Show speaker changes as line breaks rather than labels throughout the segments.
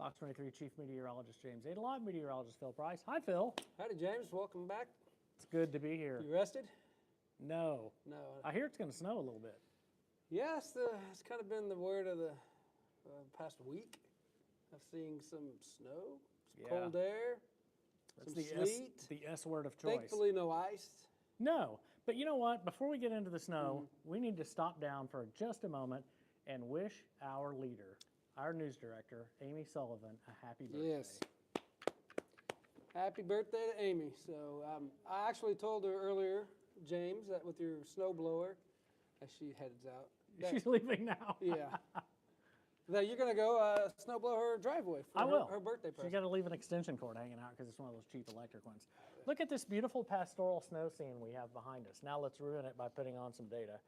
Fox 23 Chief Meteorologist James Aydelott, Meteorologist Phil Price. Hi, Phil.
Howdy, James. Welcome back.
It's good to be here.
You rested?
No.
No.
I hear it's going to snow a little bit.
Yes, it's kind of been the word of the past week. I've seen some snow, some cold air,
That's
some
the
sleet.
the S word of choice.
Thankfully, no ice.
No, but you know what? Before we get into the snow, we need to stop down for just a moment and wish our leader, our news director, Amy Sullivan, a happy birthday.
Yes. Happy birthday to Amy. So I actually told her earlier, James, that with your snowblower, as she heads out.
She's leaving now.
Yeah. That you're going to go snowblow her driveway for her birthday present.
She's got to leave an extension cord hanging out because it's one of those cheap electric ones. Look at this beautiful pastoral snow scene we have behind us. Now let's ruin it by putting on some data.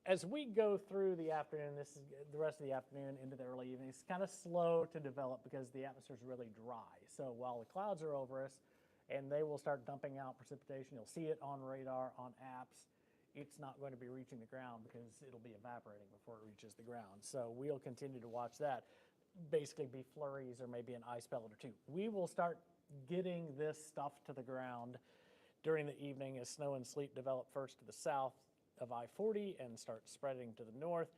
As we go through the afternoon, this is the rest of the afternoon into the early evening, it's kind of slow to develop because the atmosphere is really dry. So while the clouds are over us and they will start dumping out precipitation, you'll see it on radar, on apps. It's not going to be reaching the ground because it'll be evaporating before it reaches the ground. So we'll continue to watch that. Basically be flurries or maybe an ice pellet or two. We will start getting this stuff to the ground during the evening as snow and sleet develop first to the south of I-40 and start spreading to the north.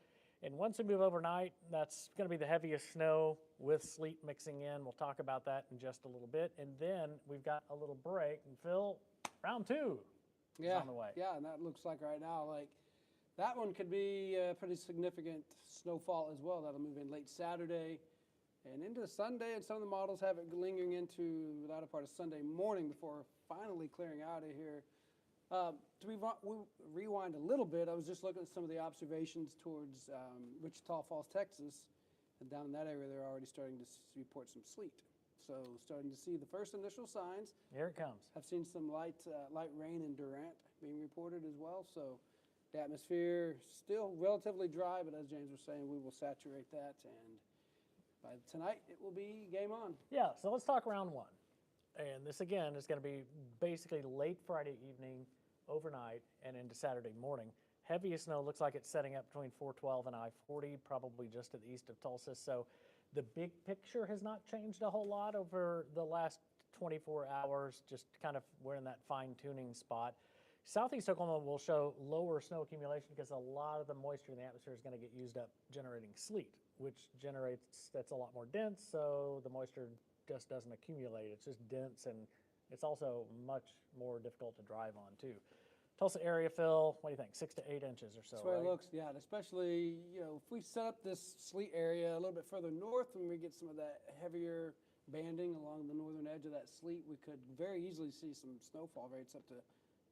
And once we move overnight, that's going to be the heaviest snow with sleet mixing in. We'll talk about that in just a little bit. And then we've got a little break. And Phil, round two is on the way.
Yeah, and that looks like right now, like that one could be a pretty significant snowfall as well. That'll move in late Saturday and into Sunday. And some of the models have it lingering into the latter part of Sunday morning before finally clearing out of here. To rewind a little bit, I was just looking at some of the observations towards Wichita Falls, Texas, and down in that area they're already starting to report some sleet. So starting to see the first initial signs.
Here it comes.
I've seen some light rain in Durant being reported as well. So the atmosphere still relatively dry, but as James was saying, we will saturate that, and by tonight it will be game on.
Yeah, so let's talk round one. And this again is going to be basically late Friday evening, overnight, and into Saturday morning. Heaviest snow looks like it's setting up between 412 and I-40, probably just to the east of Tulsa. So the big picture has not changed a whole lot over the last 24 hours, just kind of we're in that fine-tuning spot. Southeast Oklahoma will show lower snow accumulation because a lot of the moisture in the atmosphere is going to get used up generating sleet, which that's a lot more dense, so the moisture just doesn't accumulate. It's just dense, and it's also much more difficult to drive on too. Tulsa area, Phil, what do you think? 6 to 8 inches or so,
That's the way it looks, yeah. And especially, if we set up this sleet area a little bit further north, when we get some of that heavier banding along the northern edge of that sleet, we could very easily see some snowfall rates up to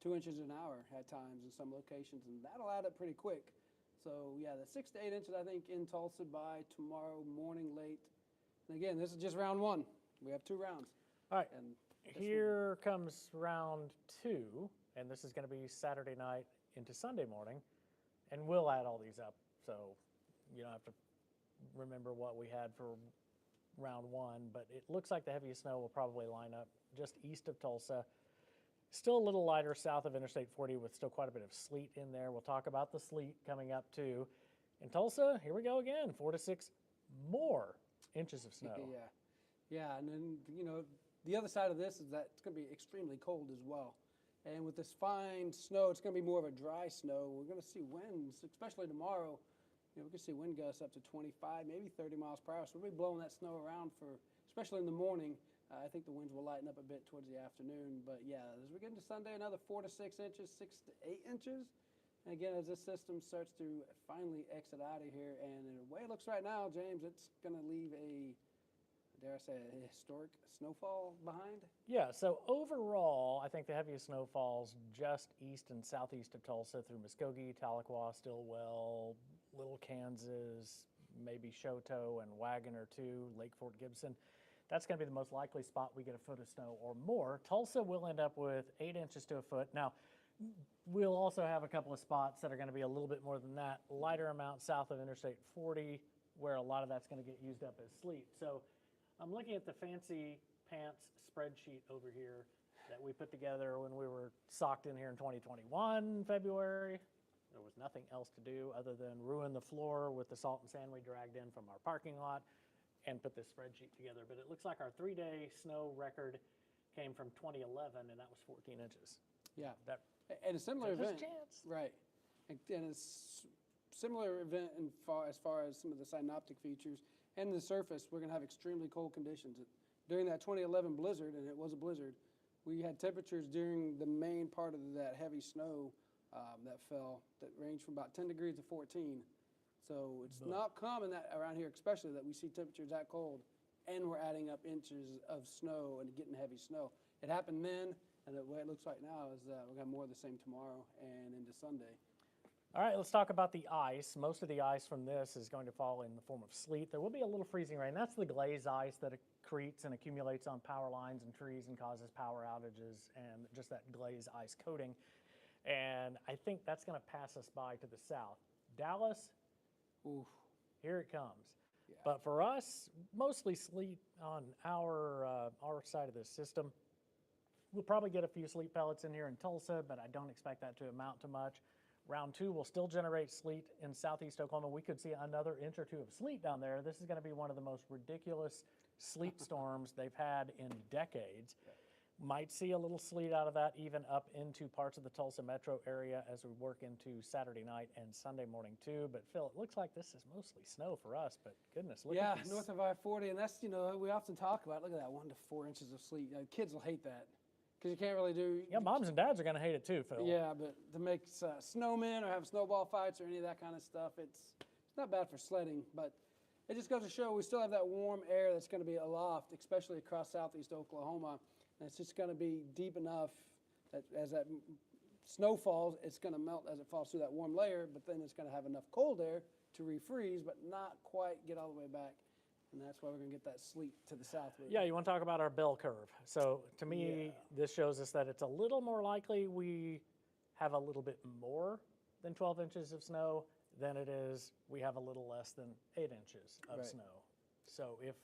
2 inches an hour at times in some locations, and that'll add up pretty quick. So, yeah, the 6 to 8 inches, I think, in Tulsa by tomorrow morning late. And again, this is just round one. We have 2 rounds.
All right, and here comes round two, and this is going to be Saturday night into Sunday morning, and we'll add all these up, so you don't have to remember what we had for round one, but it looks like the heaviest snow will probably line up just east of Tulsa. Still a little lighter south of Interstate 40 with still quite a bit of sleet in there. We'll talk about the sleet coming up too. In Tulsa, here we go again, 4 to 6 more inches of snow.
Yeah, and then, the other side of this is that it's going to be extremely cold as well. And with this fine snow, it's going to be more of a dry snow. We're going to see winds, especially tomorrow. We can see wind gusts up to 25, maybe 30 miles per hour. So we'll be blowing that snow around especially in the morning. I think the winds will lighten up a bit towards the afternoon. But yeah, as we get into Sunday, another 4 to 6 inches, 6 to 8 inches. And again, as this system starts to finally exit out of here, and in the way it looks right now, James, it's going to leave dare I say, a historic snowfall behind?
Yeah, so overall, I think the heaviest snowfalls just east and southeast of Tulsa through Muskogee, Tahlequah, Stillwell, Little Kansas, maybe Choteau and Wagon or two, Lake Fort Gibson. That's going to be the most likely spot we get a foot of snow or more. Tulsa will end up with 8 inches to a foot. Now, we'll also have a couple of spots that are going to be a little bit more than that. Lighter amount south of Interstate 40, where a lot of that's going to get used up as sleet. So I'm looking at the fancy pants spreadsheet over here that we put together when we were socked in here in 2021, February. There was nothing else to do other than ruin the floor with the salt and sand we dragged in from our parking lot. and put this spreadsheet together. But it looks like our 3-day snow record came from 2011, and that was 14 inches.
Yeah.
That
And a similar
there's a
event.
chance.
Right. And it's similar event as far as some of the synoptic features and the surface. We're going to have extremely cold conditions. During that 2011 blizzard, and it was a blizzard, we had temperatures during the main part of that heavy snow that fell that ranged from about 10 degrees to 14. So it's not common that around here, especially, that we see temperatures that cold, and we're adding up inches of snow and getting heavy snow. It happened then, and the way it looks right now is that we're going to have more of the same tomorrow and into Sunday.
All right, let's talk about the ice. Most of the ice from this is going to fall in the form of sleet. There will be a little freezing rain. That's the glaze ice that accretes and accumulates on power lines and trees and causes power outages, and just that glaze ice coating. And I think that's going to pass us by to the south. Dallas,
Oof.
here it comes.
Yeah.
But for us, mostly sleet on our side of the system. We'll probably get a few sleet pellets in here in Tulsa, but I don't expect that to amount to much. Round 2 will still generate sleet in southeast Oklahoma. We could see another inch or two of sleet down there. This is going to be one of the most ridiculous sleet storms they've had in decades. Might see a little sleet out of that even up into parts of the Tulsa metro area as we work into Saturday night and Sunday morning too. But Phil, it looks like this is mostly snow for us, but goodness, look at this.
North of I-40, and that's, we often talk about, look at that, 1 to 4 inches of sleet. Kids will hate that because you can't really do.
Yeah, moms and dads are going to hate it too, Phil.
Yeah, but to make snowmen or have snowball fights or any of that kind of stuff, it's not bad for sledding, but it just goes to show we still have that warm air that's going to be aloft, especially across southeast Oklahoma. And it's just going to be deep enough that as that snow falls, it's going to melt as it falls through that warm layer, but then it's going to have enough cold air to refreeze, but not quite get all the way back. And that's why we're going to get that sleet to the south.
Yeah, you want to talk about our bell curve. So to me, this shows us that it's a little more likely we have a little bit more than 12 inches of snow than it is we have a little less than 8 inches of snow. So if,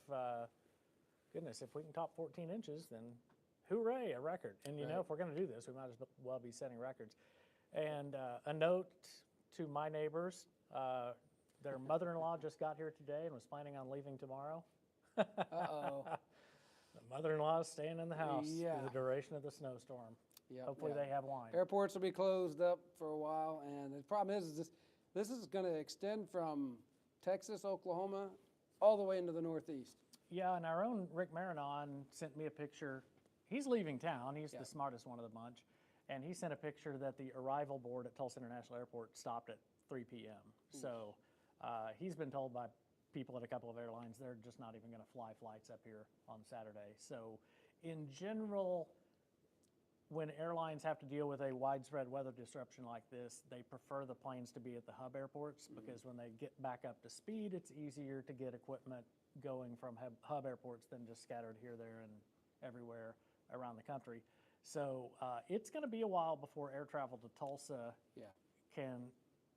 goodness, if we can top 14 inches, then hooray, a record. And you know, if we're going to do this, we might as well be setting records. And a note to my neighbors, their mother-in-law just got here today and was planning on leaving tomorrow.
Uh-oh.
The mother-in-law is staying in the house
Yeah.
for the duration of the snowstorm.
Yep,
Hopefully they have wine.
Airports will be closed up for a while, and the problem is this is going to extend from Texas, Oklahoma, all the way into the Northeast.
Yeah, and our own Rick Marinon sent me a picture. He's leaving town. He's the smartest one of the bunch. And he sent a picture that the arrival board at Tulsa International Airport stopped at 3 p.m. So he's been told by people at a couple of airlines they're just not even going to fly flights up here on Saturday. So in general, when airlines have to deal with a widespread weather disruption like this, they prefer the planes to be at the hub airports because when they get back up to speed, it's easier to get equipment going from hub airports than just scattered here, there, and everywhere around the country. So it's going to be a while before air travel to Tulsa can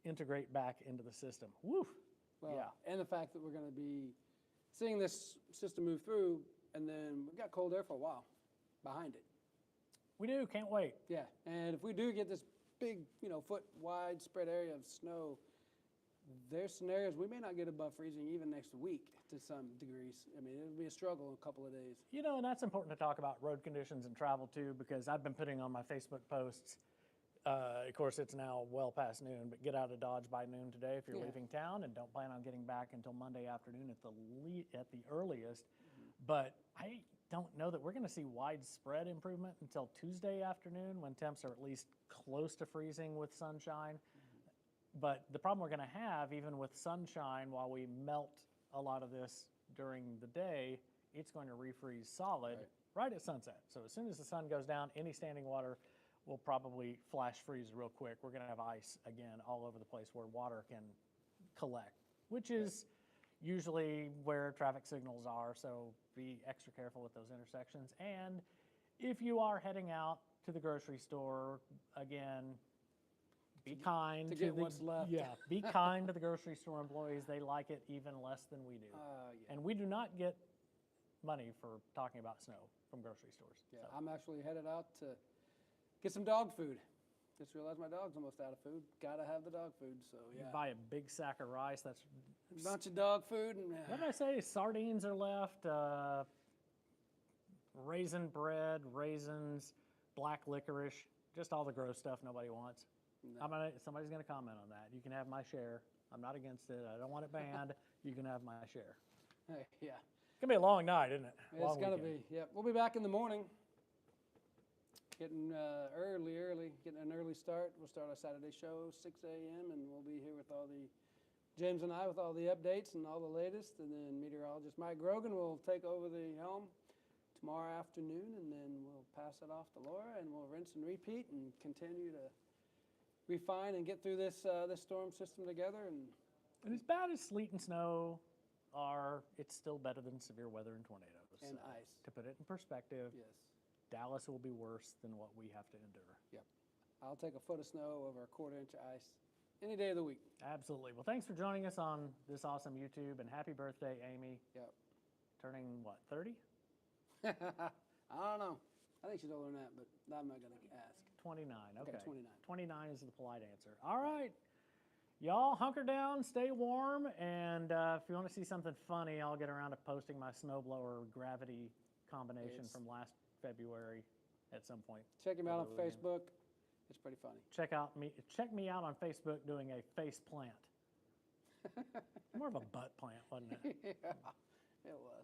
integrate back into the system. Woo!
Well, and the fact that we're going to be seeing this system move through, and then we've got cold air for a while behind it.
We do, can't wait.
Yeah, and if we do get this big, foot wide spread area of snow, there's scenarios we may not get above freezing even next week to some degrees. I mean, it'll be a struggle in a couple of days.
And that's important to talk about road conditions and travel too, because I've been putting on my Facebook posts. Of course, it's now well past noon, but get out of Dodge by noon today if you're leaving town, and don't plan on getting back until Monday afternoon at the earliest. But I don't know that we're going to see widespread improvement until Tuesday afternoon when temps are at least close to freezing with sunshine. But the problem we're going to have, even with sunshine, while we melt a lot of this during the day, it's going to refreeze solid right at sunset. So as soon as the sun goes down, any standing water will probably flash freeze real quick. We're going to have ice again all over the place where water can collect, which is usually where traffic signals are. So be extra careful with those intersections. And if you are heading out to the grocery store, again, be kind
to get what's left.
Yeah, be kind to the grocery store employees. They like it even less than we do. And we do not get money for talking about snow from grocery stores.
Yeah,
So.
I'm actually headed out to get some dog food. Just realized my dog's almost out of food. Gotta have the dog food, so
You
yeah.
buy a big sack of rice. That's
A bunch of dog food and
What did I say? Sardines are left, raisin bread, raisins, black licorice, just all the gross stuff nobody wants.
No.
Somebody's going to comment on that. You can have my share. I'm not against it. I don't want it banned. You can have my share.
Hey, yeah.
It's going to be a long night, isn't it?
It's going to be. Yep. We'll be back in the morning. Getting early, getting an early start. We'll start our Saturday show 6 a.m. and we'll be here with all the, James and I with all the updates and all the latest. And then meteorologist Mike Grogan will take over the helm tomorrow afternoon, and then we'll pass it off to Laura, and we'll rinse and repeat and continue to refine and get through this storm system together. And
as bad as sleet and snow are, it's still better than severe weather and tornadoes.
And
So,
ice.
To put it in perspective,
Yes.
Dallas will be worse than what we have to endure.
Yep. I'll take a foot of snow over a quarter-inch of ice any day of the week.
Absolutely. Well, thanks for joining us on this awesome YouTube, and happy birthday, Amy.
Yep.
Turning, what, 30?
I don't know. I think she's older than that, but I'm not going to ask.
29, okay.
29.
29 is the polite answer. All right. Y'all hunker down, stay warm, and if you want to see something funny, I'll get around to posting my snowblower gravity combination from last February at some point.
Check him out on
Probably,
Facebook. It's pretty funny.
Check me out on Facebook doing a face plant. More of a butt plant, wasn't it?
Yeah, it was.